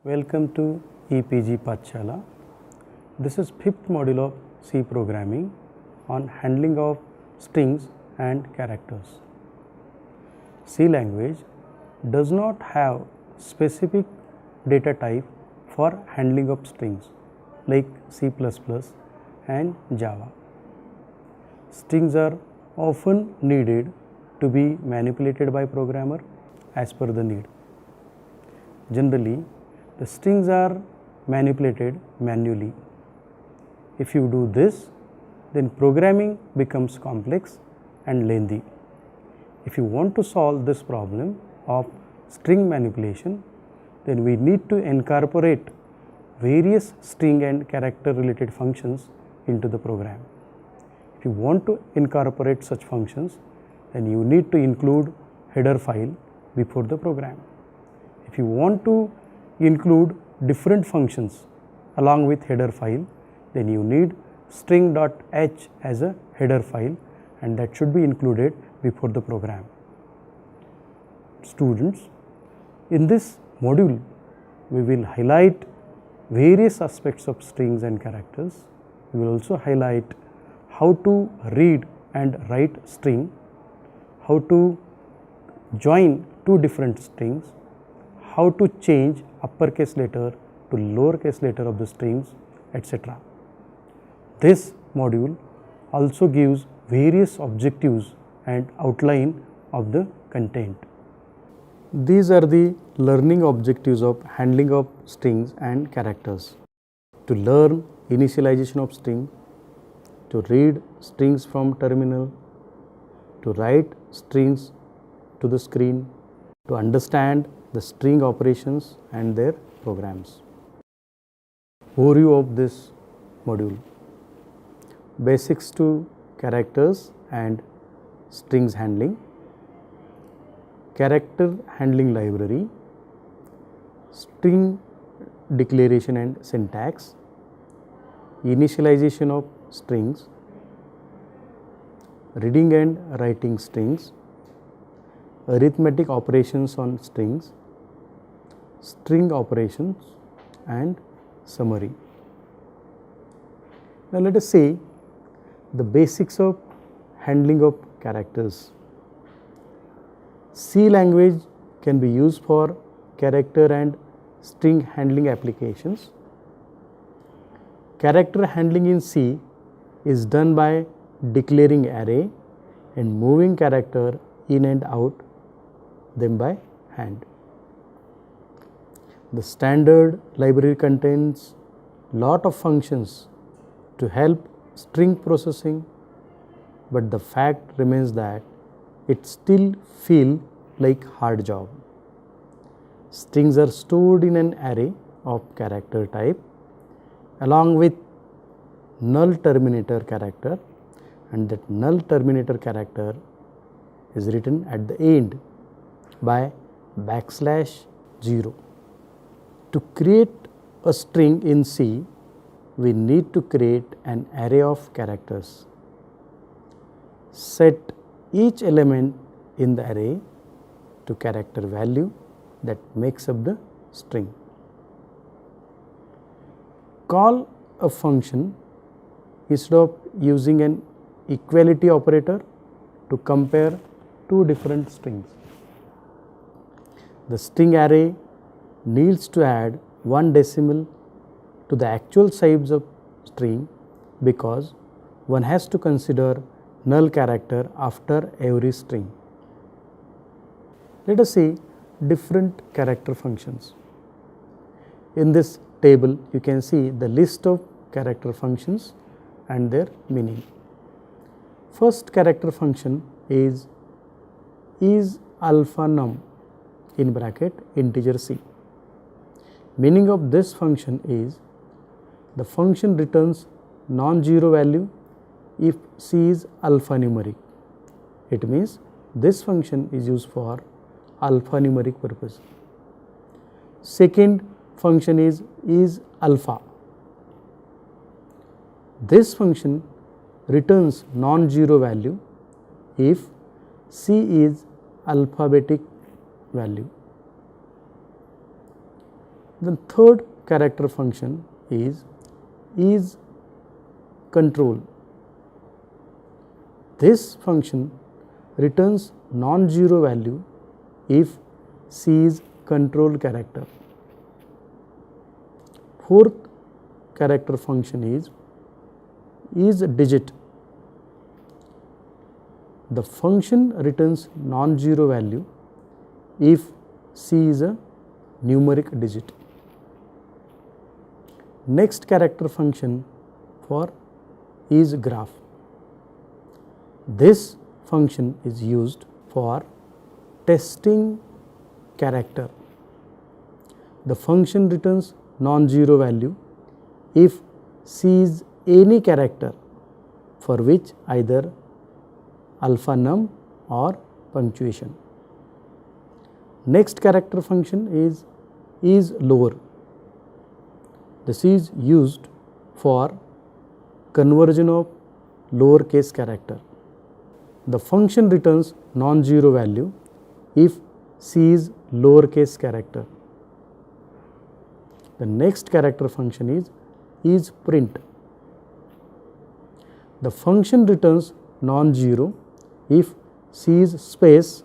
Welcome to EPG Pathshala. This is fifth module of C programming on handling of strings and characters. C language does not have specific data type for handling of strings like C++ and Java. Strings are often needed to be manipulated by programmer as per the need. Generally, the strings are manipulated manually. If you do this, then programming becomes complex and lengthy. If you want to solve this problem of string manipulation, then we need to incorporate various string and character related functions into the program. If you want to incorporate such functions, then you need to include header file before the program. If you want to include different functions along with header file, then you need string.h as a header file, and that should be included before the program. Students, in this module we will highlight various aspects of strings and characters. We will also highlight how to read and write string, how to join two different strings, how to change uppercase letter to lowercase letter of the strings, etc. This module also gives various objectives and outline of the content. These are the learning objectives of handling of strings and characters. To learn initialization of string, to read strings from terminal, to write strings to the screen, to understand the string operations and their programs. Overview of this module: basics to characters and strings handling, character handling library, string declaration and syntax, initialization of strings, reading and writing strings, arithmetic operations on strings, string operations, and summary. Now let us see the basics of handling of characters. C language can be used for character and string handling applications. Character handling in C is done by declaring array and moving character in and out them by hand. The standard library contains lot of functions to help string processing, but the fact remains that it still feels like hard job. Strings are stored in an array of character type along with null terminator character, and that null terminator character is written at the end by \0. To create a string in C, we need to create an array of characters. Set each element in the array to character value that makes up the string. Call a function instead of using an equality operator to compare two different strings. The string array needs to add one decimal to the actual size of string because one has to consider null character after every string. Let us see different character functions. In this table, you can see the list of character functions and their meaning. First character function is alpha num in bracket integer C. Meaning of this function is the function returns non-zero value if C is alphanumeric. It means this function is used for alphanumeric purpose. Second function is alpha. This function returns non-zero value if C is alphabetic value. The third character function is control. This function returns non-zero value if C is control character. Fourth character function is digit. The function returns non-zero value if C is a numeric digit. Next character function is graph. This function is used for testing character. The function returns non-zero value if C is any character for which either alpha num or punctuation. Next character function is lower. This is used for conversion of lowercase character. The function returns non-zero value if C is lowercase character. The next character function is print. The function returns non-zero if C is space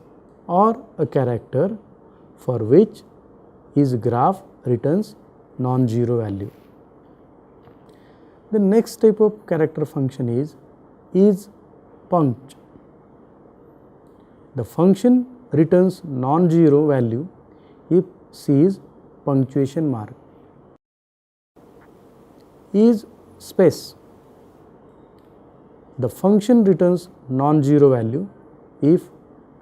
or a character for which is graph returns non-zero value. The next type of character function is punct. The function returns non-zero value if C is punctuation mark. Is space. The function returns non-zero value if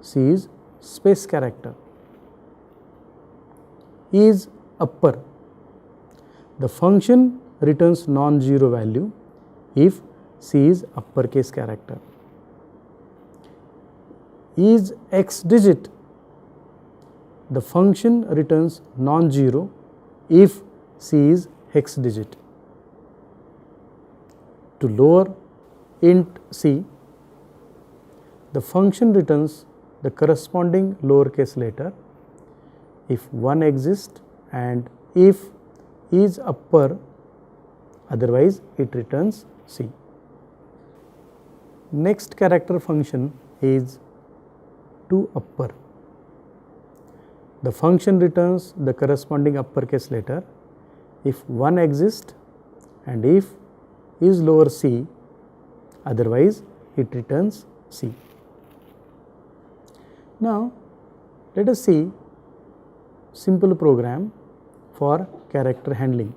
C is space character. Is upper. The function returns non-zero value if C is uppercase character. Is X digit. The function returns non-zero if C is hex digit. To lower int C, the function returns the corresponding lowercase letter if 1 exists and if is upper, otherwise it returns C. Next character function is to upper. The function returns the corresponding uppercase letter if 1 exists and if is lower C, otherwise it returns C. Now let us see simple program for character handling.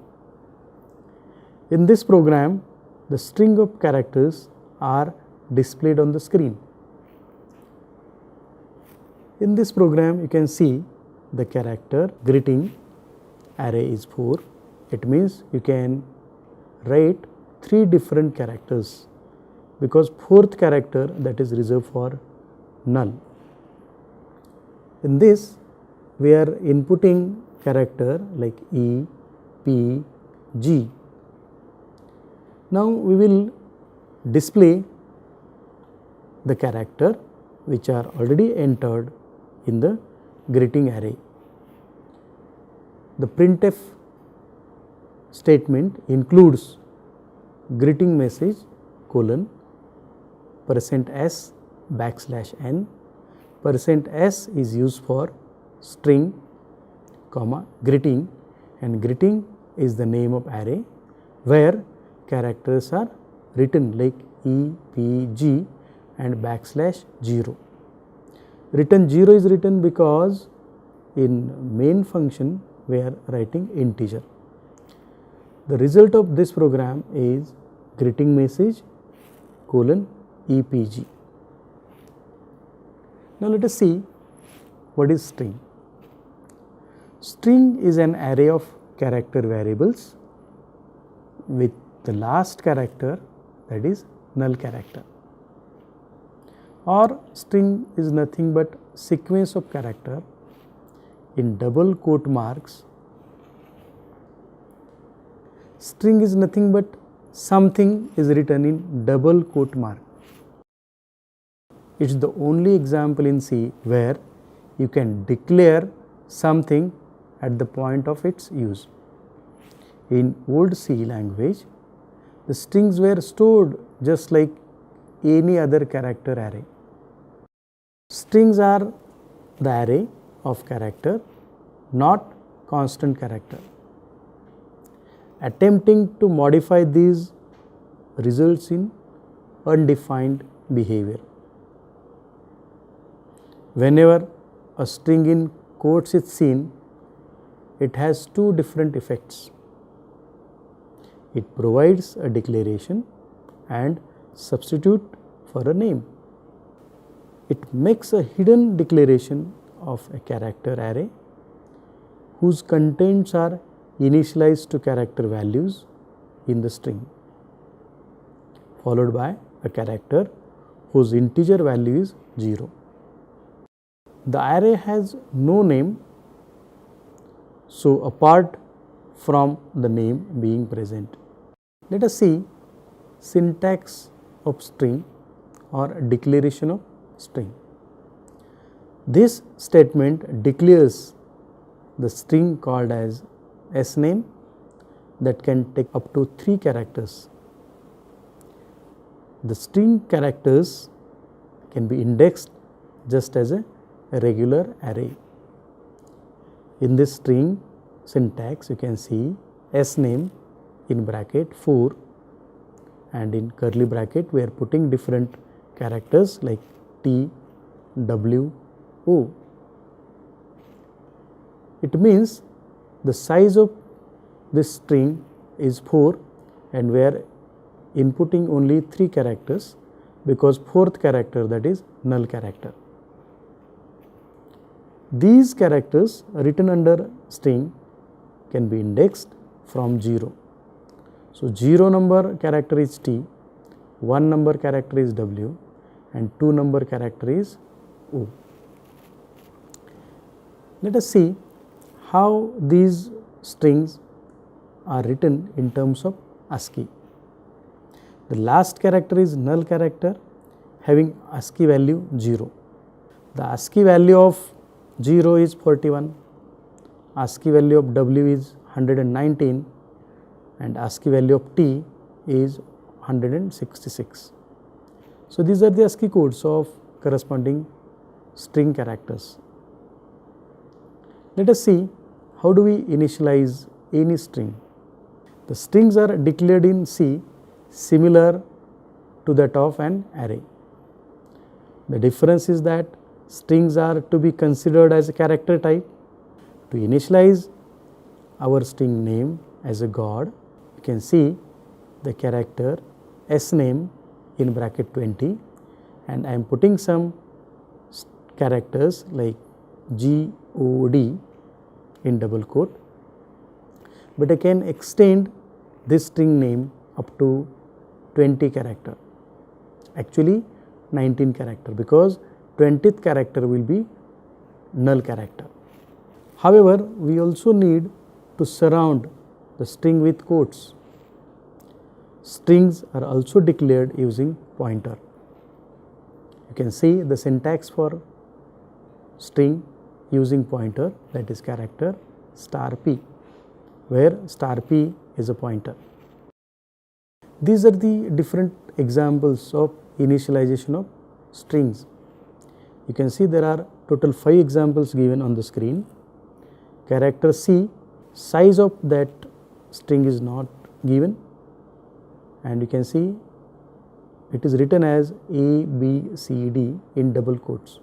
In this program, the string of characters are displayed on the screen. In this program, you can see the character greeting array is 4. It means you can write 3 different characters because 4th character that is reserved for null. In this, we are inputting character like E, P, G. Now we will display the character which are already entered in the greeting array. The printf statement includes greeting message colon %s \n. %s is used for string comma greeting, and greeting is the name of array where characters are written like E, P, G and \0. Return 0 is written because in main function we are writing integer. The result of this program is greeting message colon EPG. Now let us see what is string. String is an array of character variables with the last character that is null character. Or string is nothing but sequence of character in double quote marks. String is nothing but something is written in double quote mark. It is the only example in C where you can declare something at the point of its use. In old C language, the strings were stored just like any other character array. Strings are the array of character, not constant character. Attempting to modify these results in undefined behavior. Whenever a string in quotes is seen, it has two different effects. It provides a declaration and substitute for a name. It makes a hidden declaration of a character array whose contents are initialized to character values in the string, followed by a character whose integer value is 0. The array has no name, so apart from the name being present. Let us see syntax of string or declaration of string. This statement declares the string called as sname that can take up to 3 characters. The string characters can be indexed just as a regular array. In this string syntax, you can see sname in bracket 4, and in curly bracket we are putting different characters like T, W, O. It means the size of this string is 4 and we are inputting only 3 characters because 4th character, that is null character. These characters written under string can be indexed from 0. So 0 number character is T, 1 number character is W, and 2 number character is O. Let us see how these strings are written in terms of ASCII. The last character is null character having ASCII value 0. The ASCII value of 0 is 41, ASCII value of W is 119, and ASCII value of T is 166. So these are the ASCII codes of corresponding string characters. Let us see how do we initialize any string. The strings are declared in C similar to that of an array. The difference is that strings are to be considered as a character type. To initialize our string name as a God, you can see the character sname in bracket 20, and I am putting some characters like God in double quote, but I can extend this string name up to 20 character, actually 19 character, because 20th character will be null character. However, we also need to surround the string with quotes. Strings are also declared using pointer. You can see the syntax for string using pointer, that is character star p, where star p is a pointer. These are the different examples of initialization of strings. You can see there are total 5 examples given on the screen. Character C, size of that string is not given, and you can see it is written as A, B, C, D in double quotes.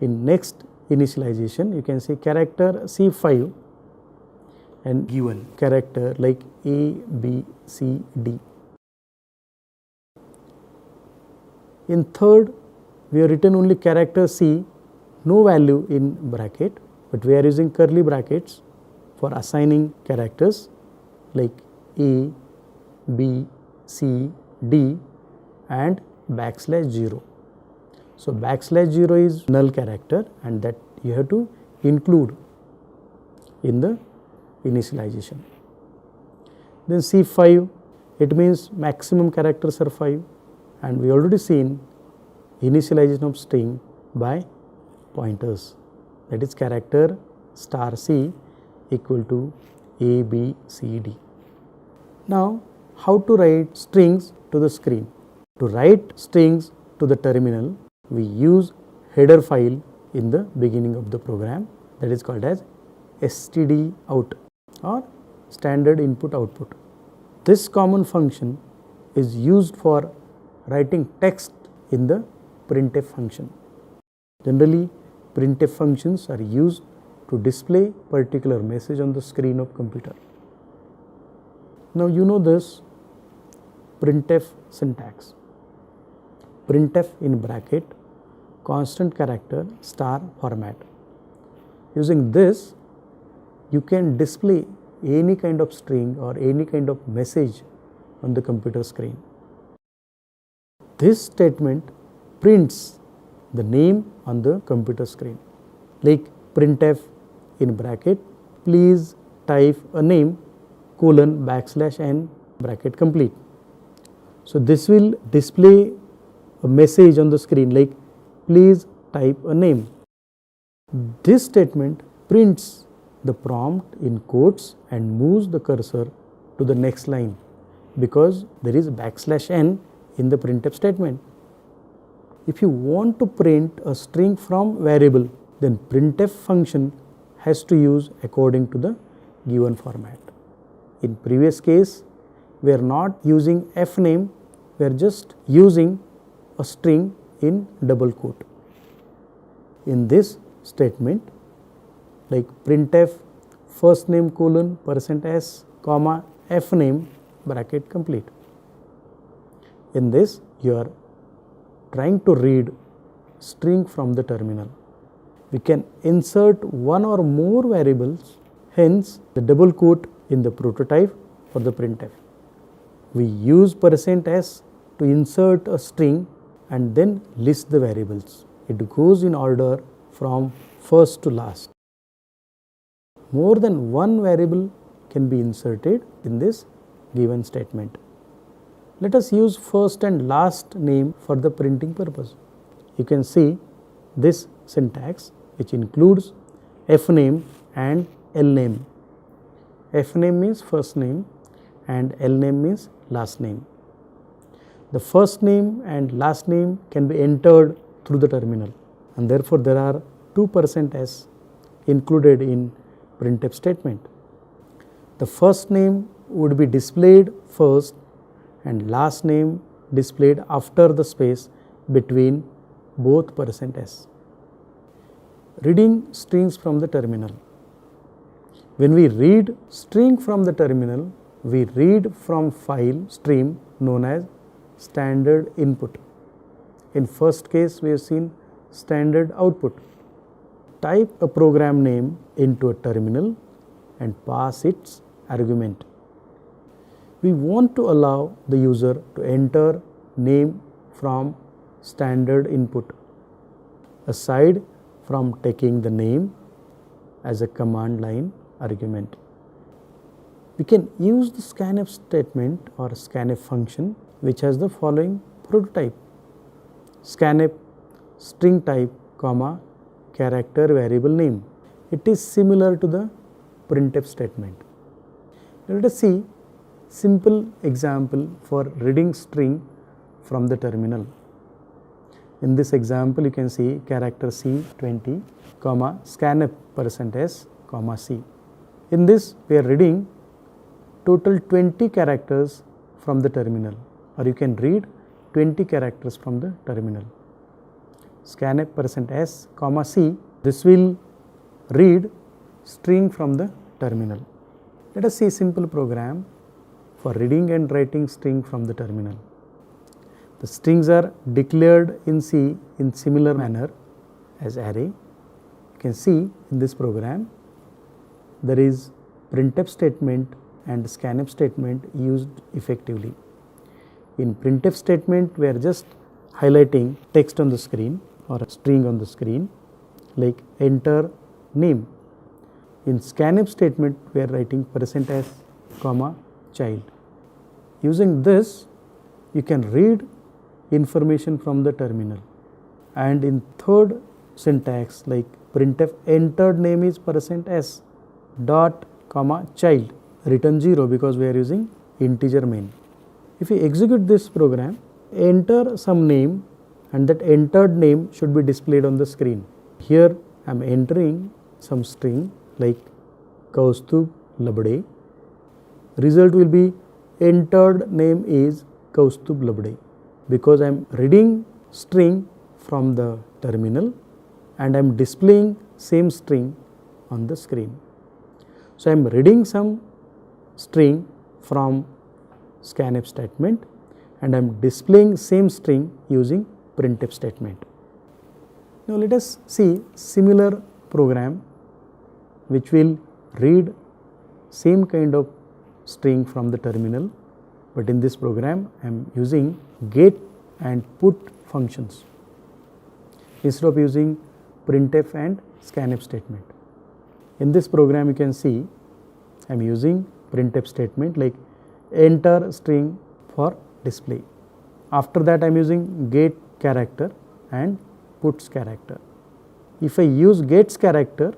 In next initialization, you can see character C5 and given character like A, B, C, D. In third, we have written only character C, no value in bracket, but we are using curly brackets for assigning characters like A, B, C, D and \0. So \0 is null character, and that you have to include in the initialization. Then C5, it means maximum characters are 5, and we already seen initialization of string by pointers, that is character star C equal to A, B, C, D. Now, how to write strings to the screen? To write strings to the terminal, we use header file in the beginning of the program, that is called as stdout or standard input output. This common function is used for writing text in the printf function. Generally, printf functions are used to display particular message on the screen of computer. Now you know this printf syntax. Printf in bracket, constant character, star format. Using this, you can display any kind of string or any kind of message on the computer screen. This statement prints the name on the computer screen, like printf in bracket, please type a name :n bracket complete. So this will display a message on the screen like please type a name. This statement prints the prompt in quotes and moves the cursor to the next line because there is \n in the printf statement. If you want to print a string from variable, then printf function has to use according to the given format. In previous case, we are not using fname, we are just using a string in double quote. In this statement, like printf first name : %s, fname bracket complete. In this, you are trying to read string from the terminal. We can insert one or more variables, hence the double quote in the prototype for the printf. We use %s to insert a string and then list the variables. It goes in order from first to last. More than one variable can be inserted in this given statement. Let us use first and last name for the printing purpose. You can see this syntax which includes fname and lname. Fname means first name and lname means last name. The first name and last name can be entered through the terminal, and therefore there are two %s included in printf statement. The first name would be displayed first and last name displayed after the space between both %s. Reading strings from the terminal. When we read string from the terminal, we read from file stream known as standard input. In first case, we have seen standard output. Type a program name into a terminal and pass its argument. We want to allow the user to enter name from standard input, aside from taking the name as a command line argument. We can use the scanf statement or scanf function which has the following prototype: scanf string type, character variable name. It is similar to the printf statement. Let us see simple example for reading string from the terminal. In this example, you can see character C20, scanf %s, C. In this, we are reading total 20 characters from the terminal, or you can read 20 characters from the terminal. Scanf %s, C, this will read string from the terminal. Let us see simple program for reading and writing string from the terminal. The strings are declared in C in similar manner as array. You can see in this program there is printf statement and scanf statement used effectively. In printf statement, we are just highlighting text on the screen or a string on the screen like enter name. In scanf statement, we are writing %s, child. Using this, you can read information from the terminal. And in third syntax like printf entered name is %s dot comma child, return 0 because we are using integer main. If we execute this program, enter some name and that entered name should be displayed on the screen. Here I am entering some string like Kaustubh Labde. Result will be entered name is Kaustubh Labde because I am reading string from the terminal and I am displaying same string on the screen. So I am reading some string from scanf statement and I am displaying same string using printf statement. Now let us see similar program which will read same kind of string from the terminal, but in this program I am using get and put functions instead of using printf and scanf statement. In this program you can see I am using printf statement like enter string for display. After that I am using get character and puts character. If I use gets character,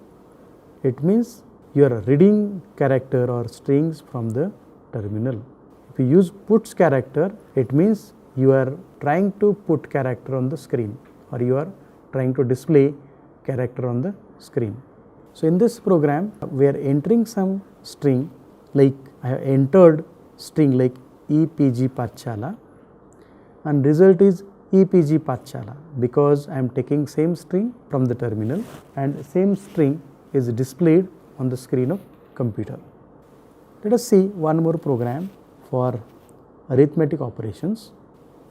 it means you are reading character or strings from the terminal. If you use puts character, it means you are trying to put character on the screen or you are trying to display character on the screen. So in this program we are entering some string like I have entered string like EPG Pathshala and result is EPG Pathshala because I am taking same string from the terminal and same string is displayed on the screen of computer. Let us see one more program for arithmetic operations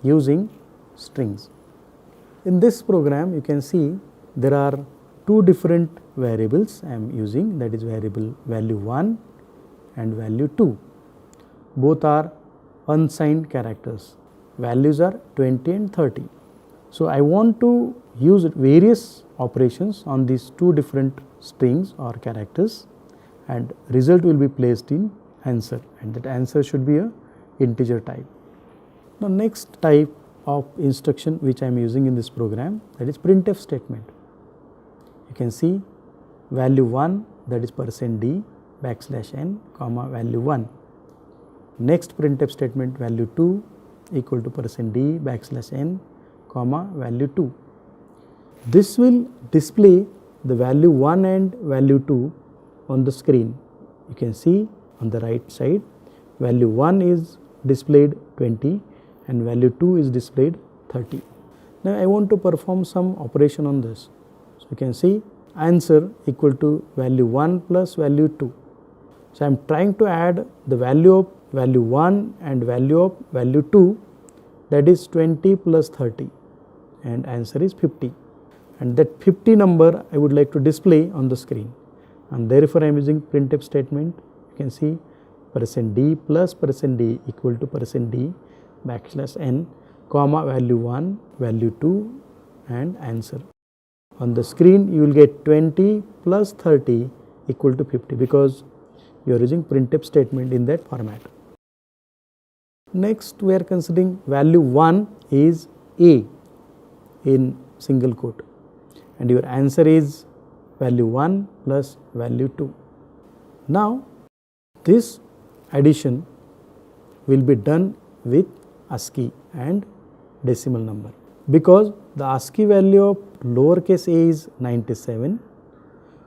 using strings. In this program you can see there are two different variables I am using, that is variable value 1 and value 2. Both are unsigned characters. Values are 20 and 30. So I want to use various operations on these two different strings or characters and result will be placed in answer and that answer should be a integer type. Now next type of instruction which I am using in this program, that is printf statement. You can see value 1, that is %d \n comma value 1. Next printf statement value 2 equal to %d \n comma value 2. This will display the value 1 and value 2 on the screen. You can see on the right side value 1 is displayed 20 and value 2 is displayed 30. Now I want to perform some operation on this. So you can see answer equal to value 1 plus value 2. So I am trying to add the value of value 1 and value of value 2, that is 20 plus 30 and answer is 50 and that 50 number I would like to display on the screen and therefore I am using printf statement. You can see %d plus %d equal to %d \n comma value 1 value 2 and answer. On the screen you will get 20 plus 30 equal to 50 because you are using printf statement in that format. Next we are considering value 1 is a in single quote and your answer is value 1 plus value 2. Now this addition will be done with ASCII and decimal number because the ASCII value of lowercase a is 97.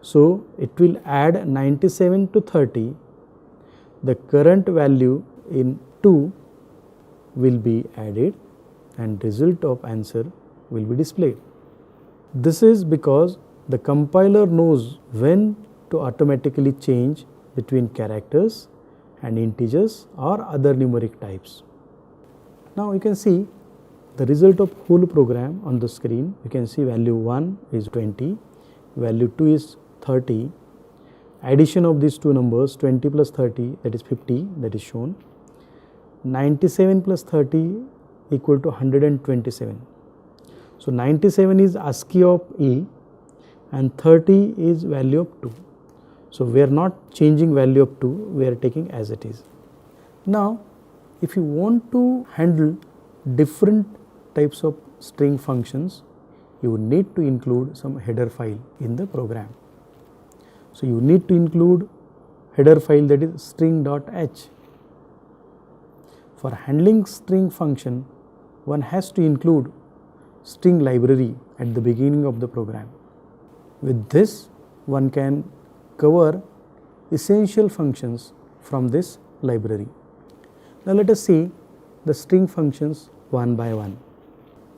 So it will add 97 to 30. The current value in 2 will be added and result of answer will be displayed. This is because the compiler knows when to automatically change between characters and integers or other numeric types. Now you can see the result of whole program on the screen. You can see value 1 is 20, value 2 is 30, addition of these two numbers 20 plus 30 that is 50 that is shown, 97 plus 30 equal to 127. So 97 is ASCII of E and 30 is value of 2. So we are not changing value of 2, we are taking as it is. Now if you want to handle different types of string functions you need to include some header file in the program. So, you need to include header file, that is string.h. For handling string function, one has to include string library at the beginning of the program. With this, one can cover essential functions from this library. Now, let us see the string functions one by one.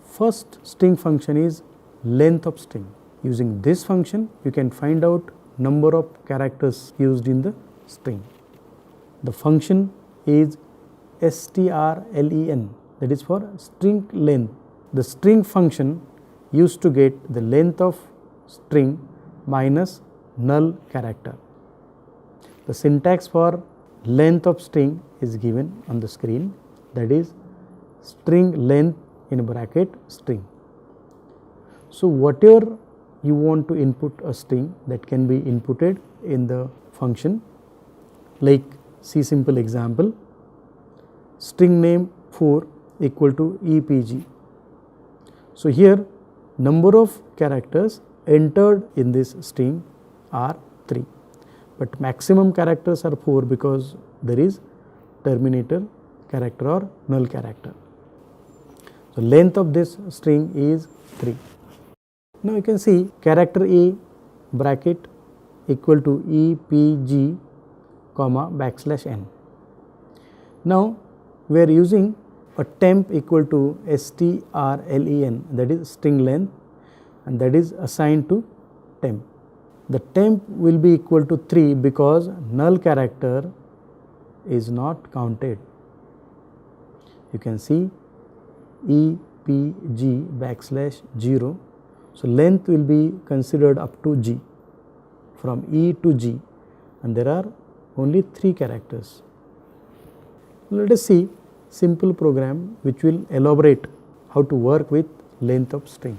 First string function is length of string. Using this function, you can find out number of characters used in the string. The function is strlen, that is for string length. The string function used to get the length of string minus null character. The syntax for length of string is given on the screen, that is string length in bracket string. So, whatever you want to input a string, that can be inputted in the function, like see simple example, string name 4 equal to EPG. So, here number of characters entered in this string are 3, but maximum characters are 4 because there is terminator character or null character. So, length of this string is 3. Now, you can see character A bracket equal to EPG comma backslash n. Now, we are using a temp equal to strlen, that is string length, and that is assigned to temp. The temp will be equal to 3 because null character is not counted. You can see EPG backslash 0. So, length will be considered up to G, from E to G, and there are only 3 characters. Let us see simple program which will elaborate how to work with length of string.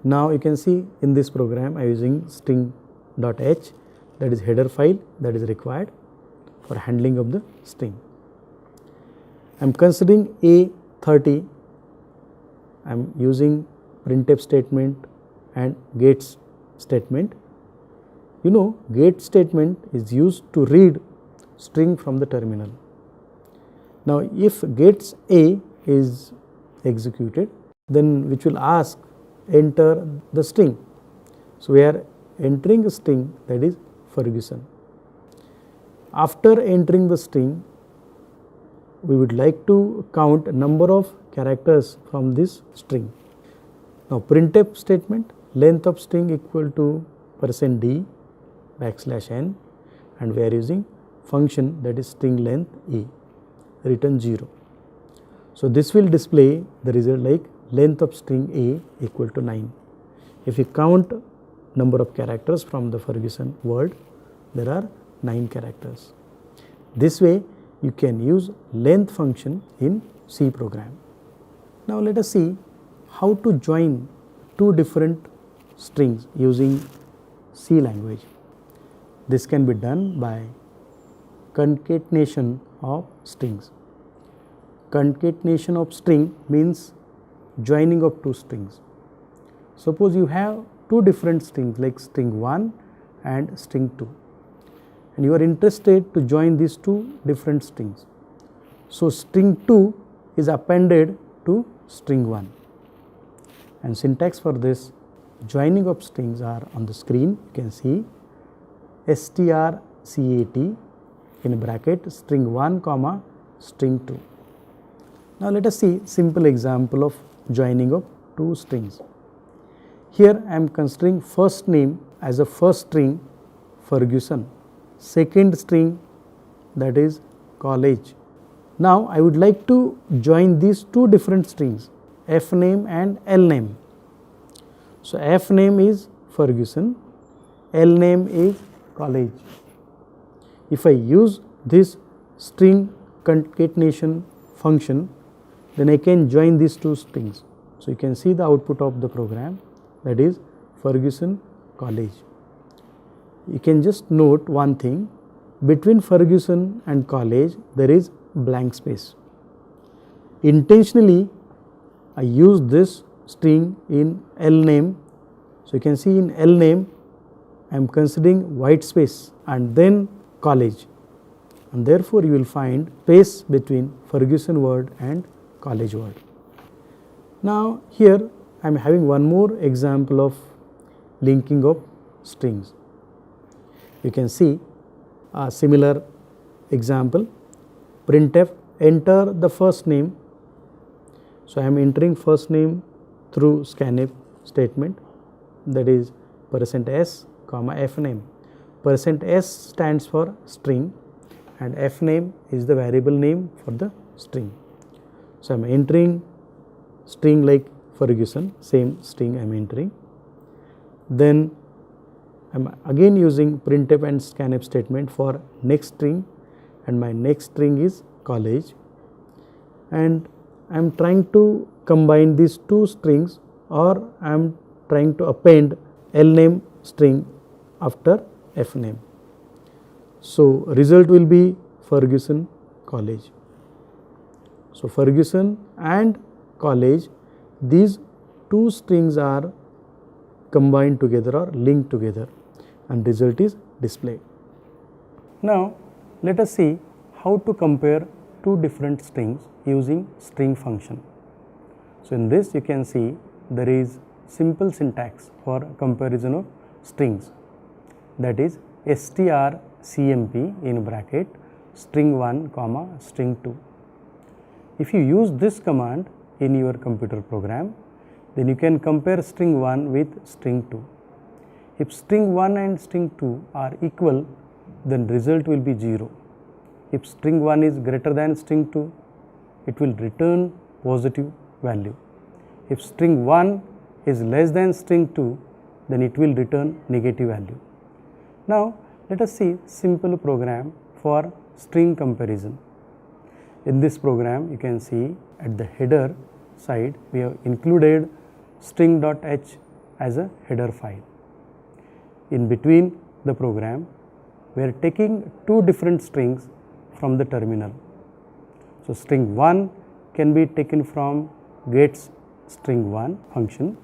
Now, you can see in this program I am using string.h, that is header file that is required for handling of the string. I am considering A30, I am using printf statement and get statement. You know, get statement is used to read string from the terminal. Now, if gets A is executed, then which will ask enter the string. So, we are entering a string, that is Ferguson. After entering the string, we would like to count number of characters from this string. Now, printf statement, length of string equal to %d backslash n, and we are using function, that is string length e, return 0. So, this will display the result like length of string A equal to 9. If you count number of characters from the Ferguson word, there are 9 characters. This way you can use length function in C program. Now, let us see how to join two different strings using C language. This can be done by concatenation of strings. Concatenation of string means joining of two strings. Suppose you have two different strings like string 1 and string 2, and you are interested to join these two different strings. So, string 2 is appended to string 1, and syntax for this joining of strings are on the screen. You can see strcat in bracket string 1 comma string 2. Now, let us see simple example of joining of two strings. Here I am considering first name as a first string Ferguson, second string that is college. Now, I would like to join these two different strings F name and L name. So, F name is Ferguson, L name is college. If I use this string concatenation function, then I can join these two strings. So, you can see the output of the program, that is Ferguson college. You can just note one thing, between Ferguson and college there is blank space. Intentionally I use this string in L name. So, you can see in L name I am considering white space and then college, and therefore, you will find space between Ferguson word and college word. Now, here I am having one more example of linking of strings. You can see a similar example, printf enter the first name. So, I am entering first name through scanf statement, that is %s comma fname. %s stands for string and fname is the variable name for the string. So, I am entering string like Ferguson, same string I am entering. Then I am again using printf and scanf statement for next string, and my next string is college, and I am trying to combine these two strings, or I am trying to append L name string after F name. So, result will be Ferguson college. So, Ferguson and college, these two strings are combined together or linked together, and result is displayed. Now, let us see how to compare two different strings using string function. So, in this you can see there is simple syntax for comparison of strings, that is strcmp in bracket string 1 comma string 2. If you use this command in your computer program, then you can compare string 1 with string 2. If string 1 and string 2 are equal, then result will be 0. If string 1 is greater than string 2, it will return positive value. If string 1 is less than string 2, then it will return negative value. Now, let us see simple program for string comparison. In this program, you can see at the header side we have included string.h as a header file. In between the program, we are taking two different strings from the terminal. So, string 1 can be taken from gets string 1 function,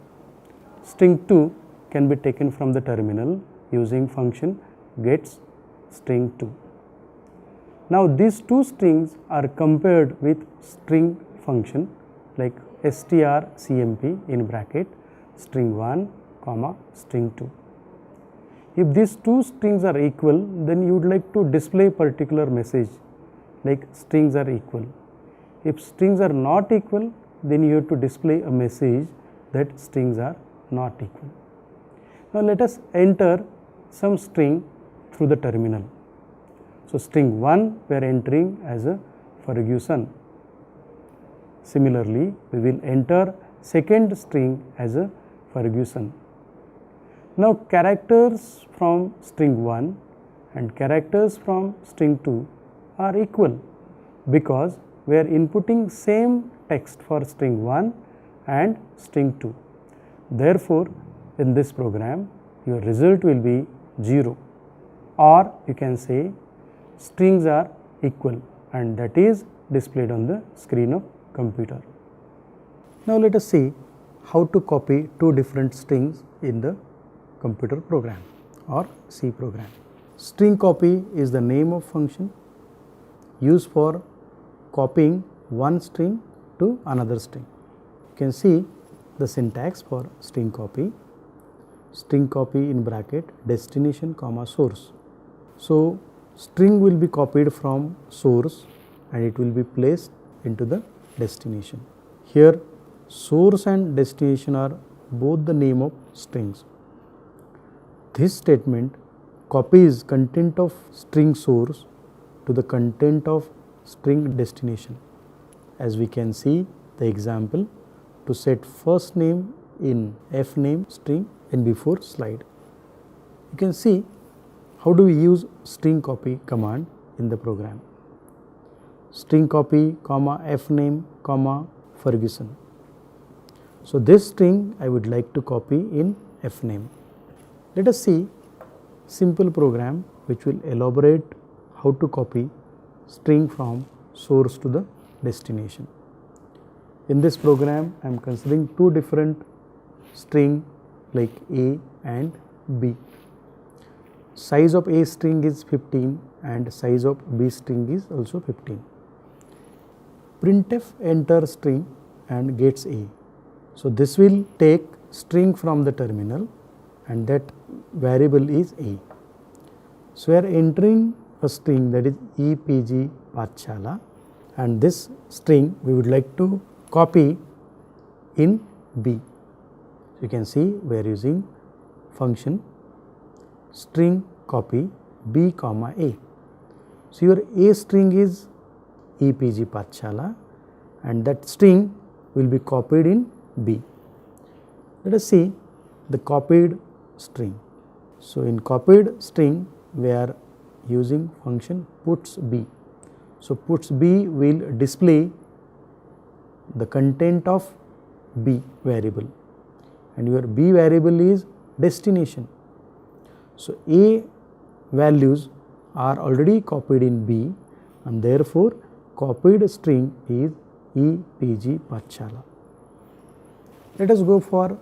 string 2 can be taken from the terminal using function gets string 2. Now, these two strings are compared with string function like strcmp in bracket string 1 comma string 2. If these two strings are equal, then you would like to display particular message like strings are equal. If strings are not equal, then you have to display a message that strings are not equal. Now, let us enter some string through the terminal. So, string 1 we are entering as a Ferguson. Similarly, we will enter second string as a Ferguson. Now, characters from string 1 and characters from string 2 are equal because we are inputting same text for string 1 and string 2. Therefore, in this program your result will be 0, or you can say strings are equal, and that is displayed on the screen of computer. Now, let us see how to copy two different strings in the computer program or C program. String copy is the name of function used for copying one string to another string. You can see the syntax for string copy in bracket destination comma source. So, string will be copied from source and it will be placed into the destination. Here source and destination are both the name of strings. This statement copies content of string source to the content of string destination. As we can see the example to set first name in fname string in before slide. You can see how do we use string copy command in the program. String copy comma fname comma Ferguson. So, this string I would like to copy in fname. Let us see simple program which will elaborate how to copy string from source to the destination. In this program, I am considering two different string like A and B. Size of A string is 15 and size of B string is also 15. Printf enters string and gets A. So, this will take string from the terminal and that variable is A. So, we are entering a string that is EPG Pathshala, and this string we would like to copy in B. You can see we are using function string copy B comma A. So, your A string is EPG Pathshala and that string will be copied in B. Let us see the copied string. So, in copied string we are using function puts B. So, puts B will display the content of B variable and your B variable is destination. So, A values are already copied in B and therefore, copied string is EPG Pathshala. Let us go for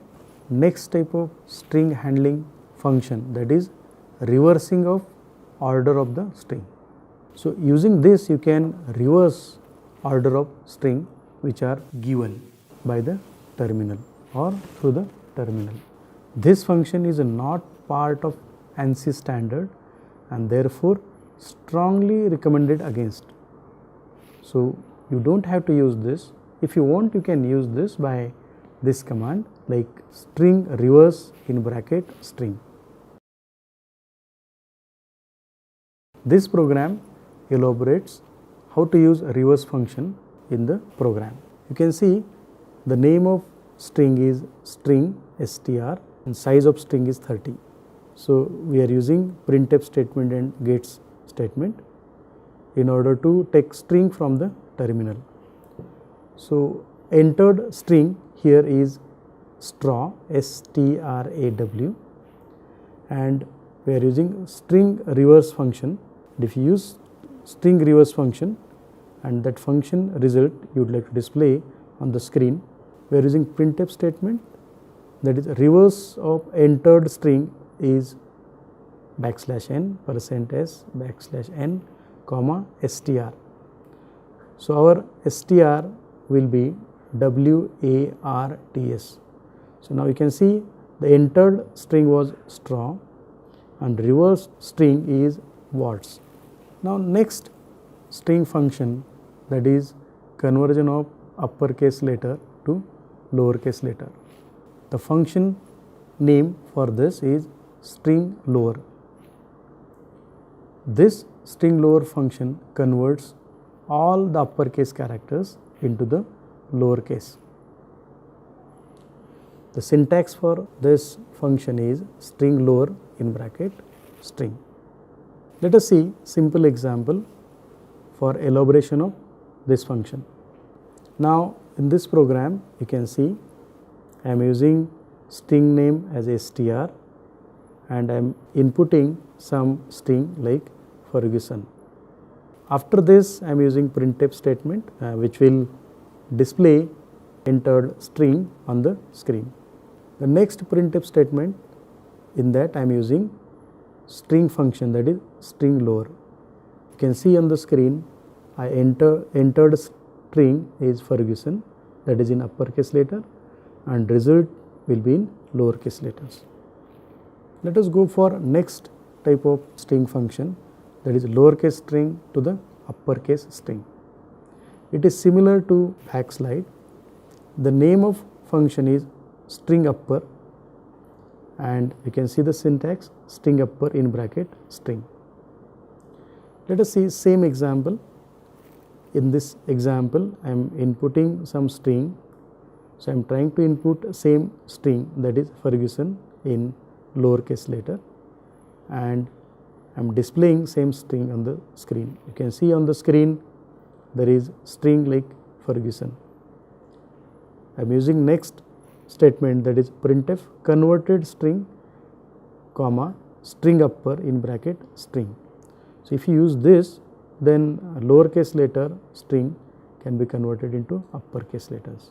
next type of string handling function, that is reversing of order of the string. So, using this you can reverse order of string which are given by the terminal or through the terminal. This function is not part of ANSI standard and therefore, strongly recommended against. So, you do not have to use this. If you want, you can use this by this command like string reverse in bracket string. This program elaborates how to use a reverse function in the program. You can see the name of string is string str and size of string is 30. So, we are using printf statement and gets statement in order to take string from the terminal. So, entered string here is straw STRAW and we are using string reverse function. If you use string reverse function and that function result you would like to display on the screen, we are using printf statement, that is reverse of entered string is \n %s \n comma str. So, our str will be WARTS. So, now you can see the entered string was straw and reverse string is warts. Now, next string function, that is conversion of uppercase letter to lowercase letter. The function name for this is string lower. This string lower function converts all the uppercase characters into the lowercase. The syntax for this function is string lower in bracket string. Let us see simple example for elaboration of this function. Now, in this program you can see I am using string name as str and I am inputting some string like Ferguson. After this I am using printf statement which will display entered string on the screen. The next printf statement, in that I am using string function, that is string lower. You can see on the screen I entered string is Ferguson, that is in uppercase letter and result will be in lowercase letters. Let us go for next type of string function, that is lowercase string to the uppercase string. It is similar to backslide. The name of function is string upper and you can see the syntax string upper in bracket string. Let us see same example. In this example I am inputting some string. So, I am trying to input same string, that is Ferguson in lowercase letter and I am displaying same string on the screen. You can see on the screen there is string like Ferguson. I am using next statement, that is printf converted string comma string upper in bracket string. So, if you use this, then lowercase letter string can be converted into uppercase letters.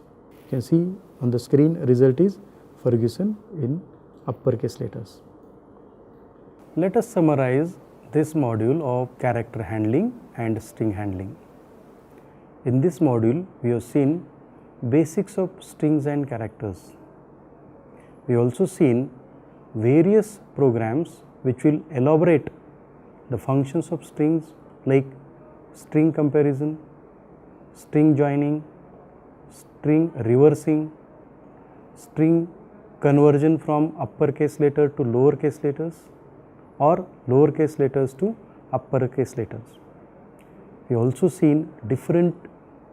You can see on the screen result is Ferguson in uppercase letters. Let us summarize this module of character handling and string handling. In this module, we have seen basics of strings and characters. We also seen various programs which will elaborate the functions of strings like string comparison, string joining, string reversing, string conversion from uppercase letter to lowercase letters or lowercase letters to uppercase letters. We also seen different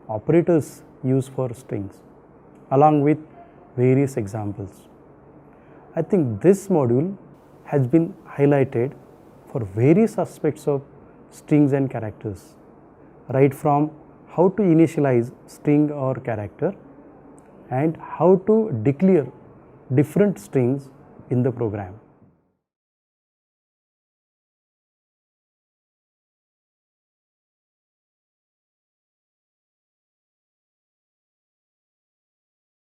operators used for strings along with various examples. I think this module has been highlighted for various aspects of strings and characters, right from how to initialize string or character and how to declare different strings in the program.